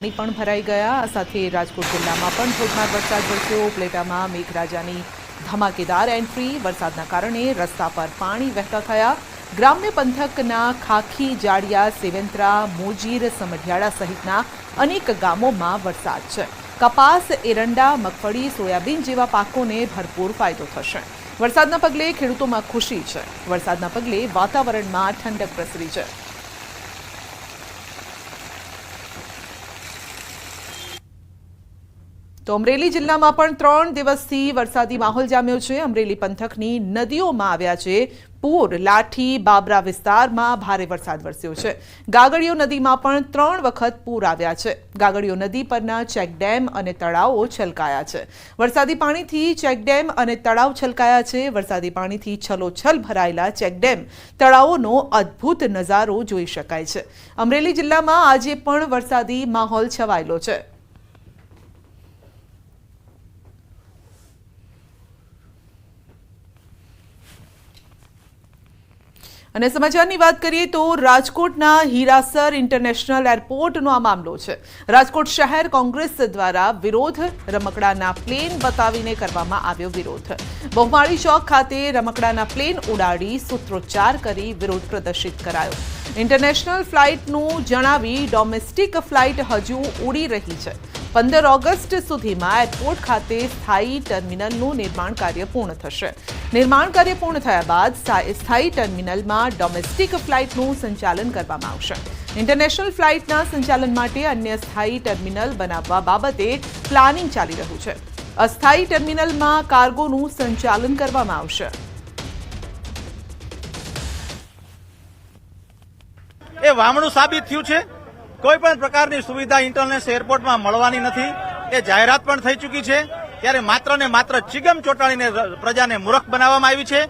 પણ ભરાઈ ગયા। આ સાથે રાજકોટ જિલ્લામાં પણ ધોધમાર વરસાદ વરસ્યો। ઉપલેટામાં મેઘરાજાની ધમાકેદાર એન્ટ્રી। વરસાદના કારણે રસ્તા પર પાણી વહેતા થયા। ગ્રામ્ય પંથકના ખાખી, જાડિયા, સેવંત્રા, મોજીર, સમઢિયાળા સહિતના અનેક ગામોમાં વરસાદ છે। કપાસ, એરંડા, મગફળી, સોયાબીન જેવા પાકોને ભરપૂર ફાયદો થશે। વરસાદના પગલે ખેડૂતોમાં ખુશી છે। વરસાદના પગલે વાતાવરણમાં ઠંડક પ્રસરી છે। તો અમરેલી જિલ્લામાં પણ 3 દિવસથી વરસાદી માહોલ જામ્યો છે। અમરેલી પંથકની નદીઓમાં આવ્યા છે પૂર। લાઠી, બાબરા વિસ્તારમાં ભારે વરસાદ વરસ્યો છે। ગાગડીયો નદીમાં પણ 3 વખત પૂર આવ્યા છે। ગાગડીયો નદી પરના ચેકડેમ અને તળાવો છલકાયા છે। વરસાદી પાણીથી ચેકડેમ અને તળાવ છલકાયા છે। વરસાદી પાણીથી છલોછલ ભરાયેલા ચેકડેમ, તળાવોનો અદ્ભુત નજારો જોઈ શકાય છે। અમરેલી જિલ્લામાં આજે પણ વરસાદી માહોલ છવાયેલો છે। અને સમાચારની વાત કરીએ તો રાજકોટના હીરાસર ઇન્ટરનેશનલ એરપોર્ટનો આ મામલો છે। રાજકોટ શહેર કોંગ્રેસ દ્વારા વિરોધ। રમકડાના પ્લેન બતાવીને કરવામાં આવ્યો વિરોધ। બહુમાળી ચોક ખાતે રમકડાના પ્લેન ઉડાડી સૂત્રોચ્ચાર કરી વિરોધ પ્રદર્શિત કરાયો। ઇન્ટરનેશનલ ફ્લાઇટનું જણાવી ડોમેસ્ટિક ફ્લાઇટ હજુ ઉડી રહી છે। 15 ઓગસ્ટ સુધીમાં એરપોર્ટ ખાતે સ્થાયી ટર્મિનલનું નિર્માણ કાર્ય પૂર્ણ થશે। નિર્માણ કાર્ય પૂર્ણ થયા બાદ સ્થાયી ટર્મિનલમાં ડોમેસ્ટિક ફ્લાઇટનું સંચાલન કરવામાં આવશે। ઇન્ટરનેશનલ ફ્લાઇટના સંચાલન માટે અન્ય સ્થાયી ટર્મિનલ બનાવવા બાબતે પ્લાનિંગ ચાલી રહ્યું છે। અસ્થાયી ટર્મિનલમાં કાર્ગોનું સંચાલન કરવામાં આવશે। એ વામણું સાબિત થયું છે। કોઈ પણ પ્રકારની સુવિધા ઇન્ટરનેશનલ એરપોર્ટમાં મળવાની નથી। એ જાહેરાત પણ થઈ ચૂકી છે। ત્યારે માત્ર ને માત્ર ચિગમ ચોંટાડીને પ્રજાને મૂર્ખ બનાવવામાં આવી છે।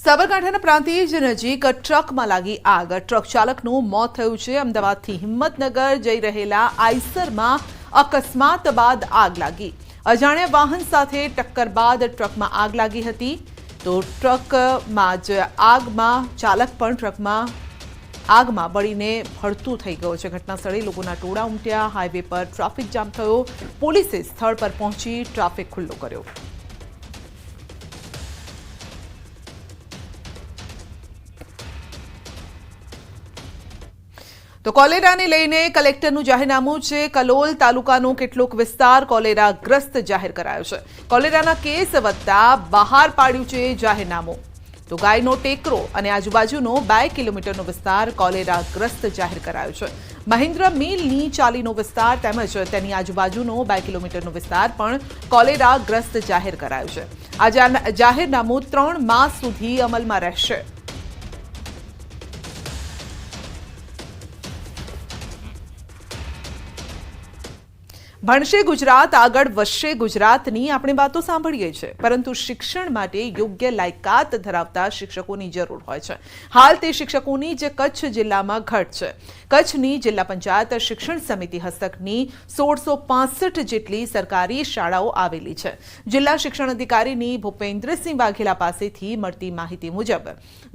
સાબરકાંઠાના પ્રાંતિજ નજીક ટ્રકમાં લાગી આગ। ટ્રક ચાલકનું મોત થયું છે। અમદાવાદથી હિંમતનગર જઈ રહેલા આઈસરમાં અકસ્માત બાદ આગ લાગી। અજાણ્યા વાહન સાથે ટક્કર બાદ ટ્રકમાં આગ લાગી હતી। તો ટ્રકમાં જ આગમાં ચાલક પણ ટ્રકમાં આગમાં બળીને ભડતું થઈ ગયો છે। ઘટના સ્થળે લોકોના ટોળા ઉમટ્યા। હાઈવે પર ટ્રાફિક જામ થયો। પોલીસે સ્થળ પર પહોંચી ટ્રાફિક ખુલ્લો કર્યો। તો કોલેરાને લઈને કલેક્ટરનું જાહેરનામું છે। કલોલ તાલુકાનો કેટલોક વિસ્તાર કોલેરાગ્રસ્ત જાહેર કરાયો છે। કોલેરાના કેસ વધતા બહાર પાડ્યું છે જાહેરનામું। તો ગાયનો ટેકરો અને આજુબાજુનો 2 કિલોમીટરનો વિસ્તાર કોલેરાગ્રસ્ત જાહેર કરાયો છે। મહેન્દ્ર મિલની ચાલીનો વિસ્તાર તેમજ તેની આજુબાજુનો 2 કિલોમીટરનો વિસ્તાર પણ કોલેરાગ્રસ્ત જાહેર કરાયો છે। આ જાહેરનામું 3 માસ સુધી અમલમાં રહેશે। ભણશે ગુજરાત, આગળ વધશે ગુજરાતની આપણે વાતો સાંભળીએ છીએ, પરંતુ શિક્ષણ માટે યોગ્ય લાયકાત ધરાવતા શિક્ષકોની જરૂર હોય છે। હાલ તે શિક્ષકોની જ કચ્છ જિલ્લામાં ઘટ છે। કચ્છની જિલ્લા પંચાયત શિક્ષણ સમિતિ હસ્તકની 1665 જેટલી સરકારી શાળાઓ આવેલી છે। જિલ્લા શિક્ષણ અધિકારીની ભૂપેન્દ્રસિંહ વાઘેલા પાસેથી મળતી માહિતી મુજબ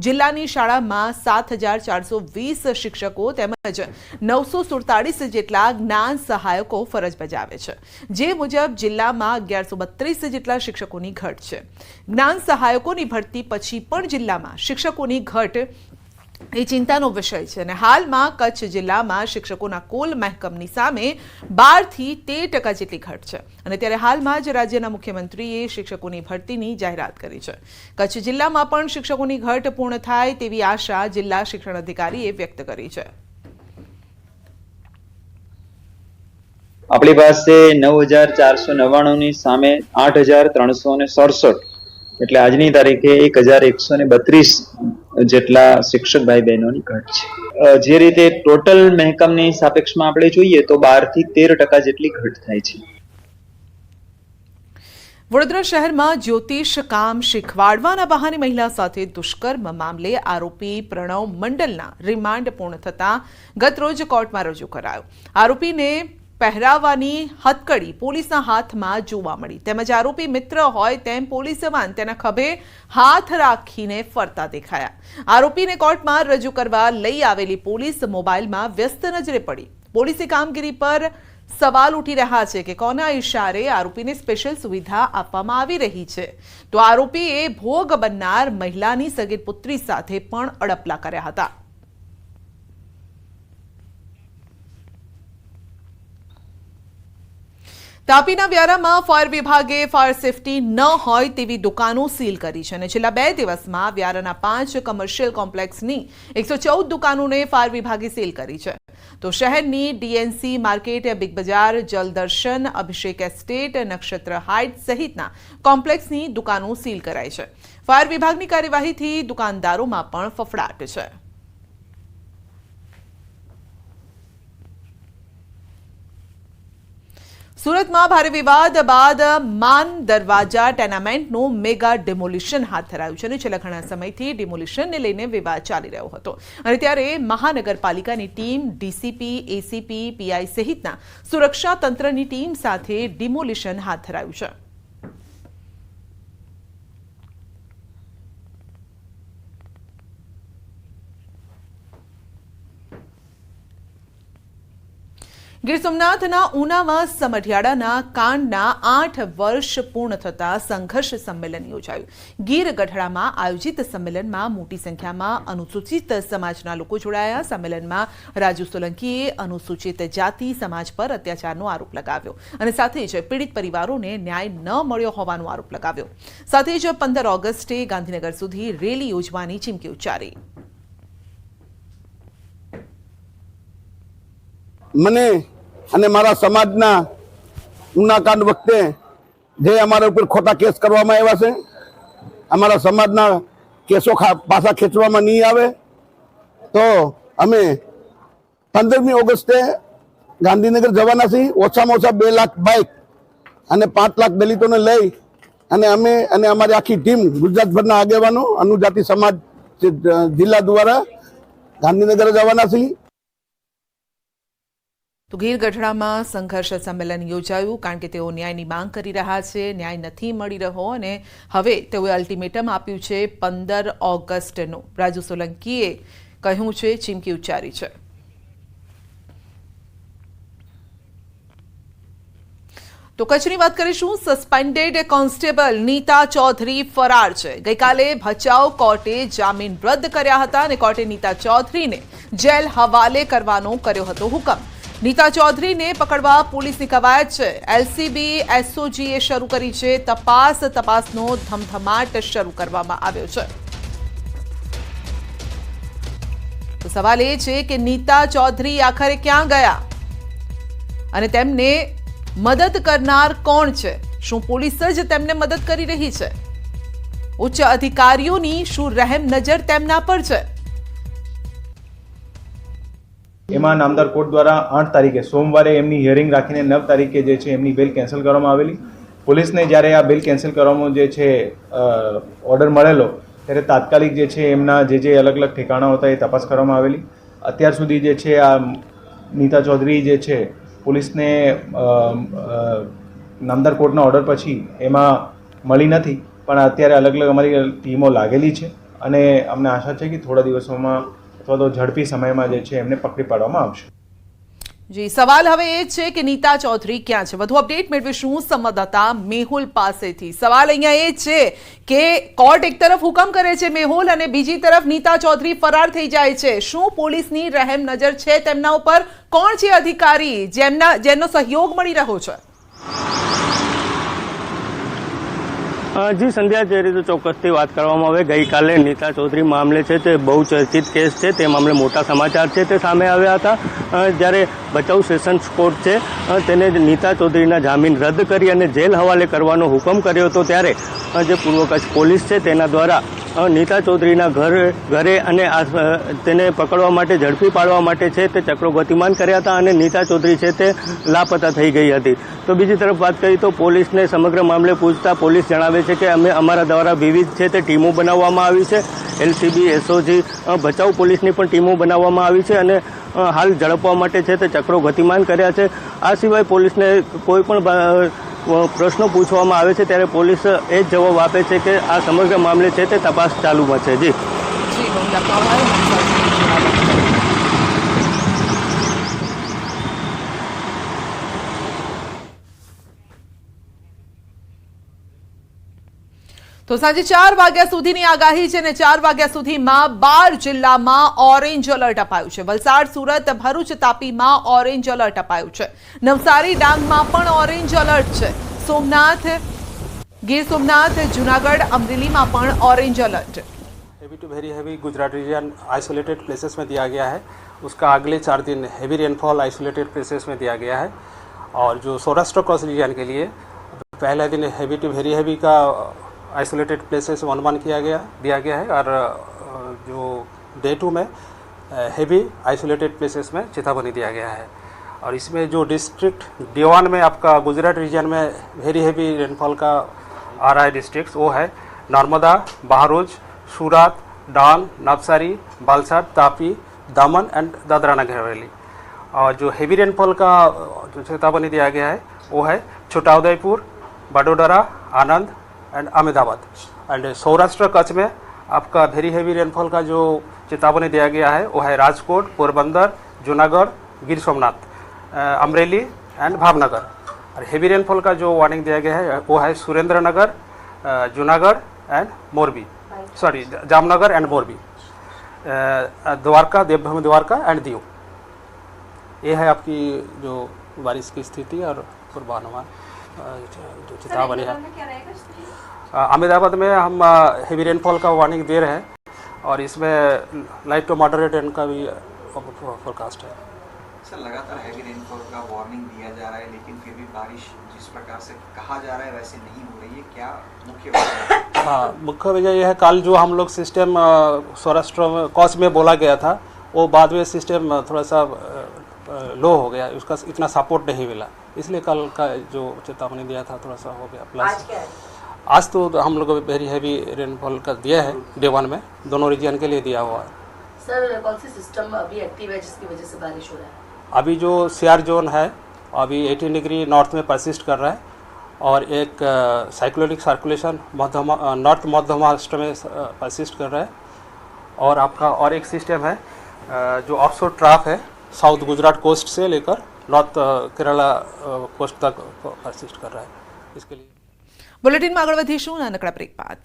જિલ્લાની શાળામાં 7420 શિક્ષકો તેમજ 947 જેટલા જ્ઞાન સહાયકો ફરજ બજાવે છે। જે મુજબ જિલ્લામાં 1132 જેટલા શિક્ષકોની ઘટ છે। જ્ઞાન સહાયકોની ભરતી પછી પણ જિલ્લામાં શિક્ષકોની ઘટ એ ચિંતાનો વિષય છે। અને હાલમાં કચ્છ જિલ્લામાં શિક્ષકોના કુલ મહેકમની સામે 12 થી 13% જેટલી ઘટ છે। અને ત્યારે હાલમાં જ રાજ્યના મુખ્યમંત્રીએ શિક્ષકોની ભરતીની જાહેરાત કરી છે। કચ્છ જિલ્લામાં પણ શિક્ષકોની ઘટ પૂર્ણ થાય તેવી આશા જિલ્લા શિક્ષણ અધિકારીએ વ્યક્ત કરી છે। આપણી પાસે 9499 ની સામે 8367 એટલે આજની તારીખે 1132 જેટલા શિક્ષક ભાઈ બહેનોની ઘટ છે। જે રીતે ટોટલ મહેકમની સાપેક્ષમાં આપણે જોઈએ તો 12 થી 13% જેટલી ઘટ થાય છે। વડોદરા શહેરમાં જ્યોતિષ કામ શીખવાડવાના બહાને મહિલા સાથે દુષ્કર્મ મામલે આરોપી પ્રણવ મંડલના રિમાન્ડ પૂર્ણ થતા ગતરોજ કોર્ટમાં રજૂ કરાયો। આરોપીને પહેરાવવાની હથકડી પોલીસના હાથમાં જોવા મળી, તેમજ આરોપી મિત્ર હોય તેમ પોલીસ જવાન તેના ખભે હાથ રાખીને ફરતા દેખાયા। આરોપીને કોર્ટમાં રજૂ કરવા લઈ આવેલી પોલીસ મોબાઈલમાં વ્યસ્ત નજરે પડી। પોલીસની કામગીરી પર સવાલ ઉઠી રહ્યા છે કે કોના ઇશારે આરોપીને સ્પેશિયલ સુવિધા આપવામાં આવી રહી છે, તો આરોપીએ ભોગ બનનાર મહિલાની સગીર પુત્રી સાથે પણ અડપલા કર્યા હતા। તાપીના વ્યારામાં ફાયર વિભાગે ફાયર સેફટી ન હોય તેવી દુકાનો સીલ કરી છે અને છેલ્લા 2 દિવસમાં વ્યારાના 5 કમર્શિયલ કોમ્પ્લેક્સની 114 દુકાનોને ફાયર વિભાગે સીલ કરી છે। તો શહેરની ડીએનસી માર્કેટ, બિગ બજાર, જલદર્શન, અભિષેક એસ્ટેટ, નક્ષત્ર હાઇટ્સ સહિતના કોમ્પ્લેક્સની દુકાનો સીલ કરાઈ છે। ફાયર વિભાગની કાર્યવાહીથી દુકાનદારોમાં પણ ફફડાટ છે। સુરતમાં ભારે વિવાદ બાદ માન દરવાજા ટેનામેન્ટનું મેગા ડિમોલિશન હાથ ધરાયું છે અને છેલ્લા ઘણા સમયથી ડિમોલિશનને લઈને વિવાદ ચાલી રહ્યો હતો અને ત્યારે મહાનગરપાલિકાની ટીમ, ડીસીપી, એસીપી, પીઆઈ સહિતના સુરક્ષા તંત્રની ટીમ સાથે ડિમોલિશન હાથ ધરાયું છે। ગીર સોમનાથના ઉનામાં સમઢિયાળાના કાંડના 8 વર્ષ પૂર્ણ થતા સંઘર્ષ સંમેલન યોજાયું। ગીર ગઢડામાં આયોજિત સંમેલનમાં મોટી સંખ્યામાં અનુસૂચિત સમાજના લોકો જોડાયા। સંમેલનમાં રાજુ સોલંકીએ અનુસૂચિત જાતિ સમાજ પર અત્યાચારનો આરોપ લગાવ્યો અને સાથે જ પીડિત પરિવારોને ન્યાય ન મળ્યો હોવાનો આરોપ લગાવ્યો। સાથે જ 15 ઓગસ્ટે ગાંધીનગર સુધી રેલી યોજવાની ચીમકી ઉચ્ચારી। મને અને મારા સમાજના ઉનાકાંડ વખતે જે અમારા ઉપર ખોટા કેસ કરવામાં આવ્યા છે, અમારા સમાજના કેસો પાછા ખેંચવામાં નહીં આવે તો અમે 15મી ઓગસ્ટે ગાંધીનગર જવાના છીએ। ઓછામાં ઓછા 2 લાખ બાઇક અને 5 લાખ દલિતોને લઈ અને અમે અને અમારી આખી ટીમ ગુજરાતભરના આગેવાનો અનુજાતિ સમાજ જિલ્લા દ્વારા ગાંધીનગર જવાના છીએ। તો ગીર ગઢડામાં સંઘર્ષ સંમેલન યોજાયું કારણ કે તેઓ ન્યાયની માંગ કરી રહ્યા છે, ન્યાય નથી મળી રહ્યો અને હવે તેઓએ અલ્ટિમેટમ આપ્યું છે 15 ઓગસ્ટનું। રાજુ સોલંકીએ કહ્યું છે, ચીમકી ઉચ્ચારી છે। તો કચ્છની વાત કરીશું। સસ્પેન્ડેડ કોન્સ્ટેબલ નીતા ચૌધરી ફરાર છે। ગઈકાલે ભચાઉ કોર્ટે જામીન રદ કર્યા હતા અને કોર્ટે નીતા ચૌધરીને જેલ હવાલે કરવાનો કર્યો હતો હુકમ। નીતા ચૌધરીને પકડવા પોલીસની કવાયત છે। એલસીબી એસઓજીએ શરૂ કરી છે તપાસનો ધમધમાટ શરૂ કરવામાં આવ્યો છે। તો સવાલ એ છે કે નીતા ચૌધરી આખરે ક્યાં ગયા અને તેમને મદદ કરનાર કોણ છે? શું પોલીસ જ તેમને મદદ કરી રહી છે? ઉચ્ચ અધિકારીઓની શું રહેમ નજર તેમના પર છે? એમાં નામદાર કોર્ટ દ્વારા 8 તારીખે સોમવારે એમની હિયરિંગ રાખીને 9 તારીખે જે છે એમની બેલ કેન્સલ કરવામાં આવેલી। પોલીસને જ્યારે આ બેલ કેન્સલ કરવામાં જે છે ઓર્ડર મળેલો ત્યારે તાત્કાલિક જે છે એમના જે અલગ અલગ ઠેકાણા હતા એ તપાસ કરવામાં આવેલી। અત્યાર સુધી જે છે આ નીતા ચૌધરી જે છે પોલીસને નામદાર કોર્ટના ઓર્ડર પછી એમાં મળી નથી, પણ અત્યારે અલગ અલગ અમારી ટીમો લાગેલી છે અને અમને આશા છે કે થોડા દિવસોમાં અથવા તો ઝડપી સમયમાં જે છે એમને પકડી પાડવામાં આવશે। જી, સવાલ હવે એ છે કે નીતા ચૌધરી ક્યાં છે? વધુ અપડેટ મેળવીશું સંવાદદાતા મેહુલ પાસેથી। સવાલ અહીંયા એ છે કે કોર્ટ એક તરફ હુકમ કરે છે મેહુલ અને બીજી તરફ નીતા ચૌધરી ફરાર થઈ જાય છે। શું પોલીસની રહેમ નજર છે તેમના ઉપર? કોણ છે અધિકારી જેમનો સહયોગ મળી રહ્યો છે? જી સંધ્યા, જે રીતે ચોક્કસથી વાત કરવામાં આવે, ગઈકાલે નીતા ચૌધરી મામલે છે તે બહુ ચર્ચિત કેસ છે, તે મામલે મોટા સમાચાર છે તે સામે આવ્યા હતા। જ્યારે ભચાઉ સેશન્સ કોર્ટ છે તેને નીતા ચૌધરીના જામીન રદ કરી અને જેલ હવાલે કરવાનો હુકમ કર્યો હતો, ત્યારે જે પૂર્વ કચ્છ પોલીસ છે તેના દ્વારા નીતા ચૌધરીના ઘરે અને તેને પકડવા માટે, ઝડપી પાડવા માટે છે તે ચક્રો ગતિમાન કર્યા હતા અને નીતા ચૌધરી છે તે લાપતા થઈ ગઈ હતી। તો બીજી તરફ વાત કરીએ તો પોલીસને સમગ્ર મામલે પૂછતા પોલીસ જણાવે છે કે અમે અમારા દ્વારા વિવિધ છે તે ટીમો બનાવવામાં આવી છે। LCB, SOG, ભચાઉ પોલીસની પણ ટીમો બનાવવામાં આવી છે અને હાલ ઝડપવા માટે છે તે ચક્રો ગતિમાન કર્યા છે. આ સિવાય પોલીસને કોઈ પણ પ્રશ્નો પૂછવામાં આવે છે ત્યારે પોલીસ એ જ જવાબ આપે છે કે આ સમગ્ર મામલે છે તે તપાસ ચાલુમાં છે. જી ગોવિંદ આપનો આભાર. તો સાંજે 4 વાગ્યા સુધીની આગાહી છે અને 4 વાગ્યા સુધીમાં 12 જિલ્લામાં ઓરેન્જ એલર્ટ અપાયું છે. વલસાડ, સુરત, ભરૂચ, તાપીમાં ઓરેન્જ એલર્ટ અપાયું છે. નવસારી, ડાંગમાં પણ ઓરેન્જ એલર્ટ છે. સોમનાથ, ગીર સોમનાથ, જૂનાગढ़, अमरेली પણ orange alert. Heavy to very heavy Gujarat region isolated places में दिया गया है. उसका अगले 4 दिन हेवी रेनफॉल आइसोलेटेड प्लेसेस में दिया गया है. और जो सौराष्ट्र क्रॉस रीजन के लिए पहले दिन हेवी टू वेरी हेवी का आइसोलेटेड प्लेसेस 1 दिया गया है. और जो डे 2 में हेवी आइसोलेटेड प्लेसेस में चेतावनी दिया गया है. और इसमें जो डिस्ट्रिक्ट D1 में आपका गुजरात रीजन में वेरी हेवी रेनफॉल का आ रहा है डिस्ट्रिक्ट, वो है नर्मदा, बहरोज, सूरत, डांग, नवसारी, वलसाड, तापी, दमन एंड दादरा नगर हवेली. और जो हेवी रेनफॉल का जो चेतावनी दिया गया है वो है छोटाउदेपुर, बडोदरा, आनंद एंड अहमदाबाद. एंड सौराष्ट्र कच्छ में आपका वेरी हेवी रेनफॉल का जो चेतावनी दिया गया है वो है राजकोट, पोरबंदर, जूनागढ़, गिर सोमनाथ, अमरेली एंड भावनगर. और हेवी रेनफॉल का जो वार्निंग दिया गया है वो है Surendranagar, Junagadh and Morbi, sorry Jamnagar and Morbi, Dwarka, Devbhumi Dwarka and Diu. ये है आपकी जो बारिश की स्थिति और पूर्वानुमान जो चेतावनी है. अहमदाबाद में हम हेवी रेनफॉल का वार्निंग दे रहे हैं और इसमें लाइट टू मॉडरेट रेन का भी फोरकास्ट है. सर, लगातार हैवी रेनफॉल का वार्निंग दिया जा रहा है लेकिन फिर भी बारिश जिस प्रकार से कहा जा रहा है वैसे नहीं हो रही है, क्या मुख्य वजह है? हाँ, मुख्य वजह यह है कल जो हम लोग सिस्टम सौराष्ट्र में कच्छ में बोला गया था वो बाद में सिस्टम थोड़ा सा लो हो गया, उसका इतना सपोर्ट नहीं मिला, इसलिए कल का जो चेतावनी दिया था थोड़ा सा हो गया. प्लस आज तो हम लोग वेरी हैवी रेनफॉल का दिया है डे 1 में, दोनों रीजन के लिए दिया हुआ है. सर, कौन सी सिस्टम अभी एक्टिव है जिसकी वजह से बारिश हो रहा है? अभी जो CR जोन है अभी 18 डिग्री नॉर्थ में परसिस्ट कर रहा है और एक साइक्लोनिक सर्कुलेशन नॉर्थ मध्य महाराष्ट्र में परसिस्ट कर रहा है. और आपका और एक सिस्टम है जो ऑफशोर ट्रफ है साउथ गुजरात कोस्ट से लेकर नॉर्थ केरला कोस्ट तक परसिस्ट कर रहा है. इसके लिए બુલેટિનમાં આગળ વધીશું નાનકડા બ્રેક બાદ.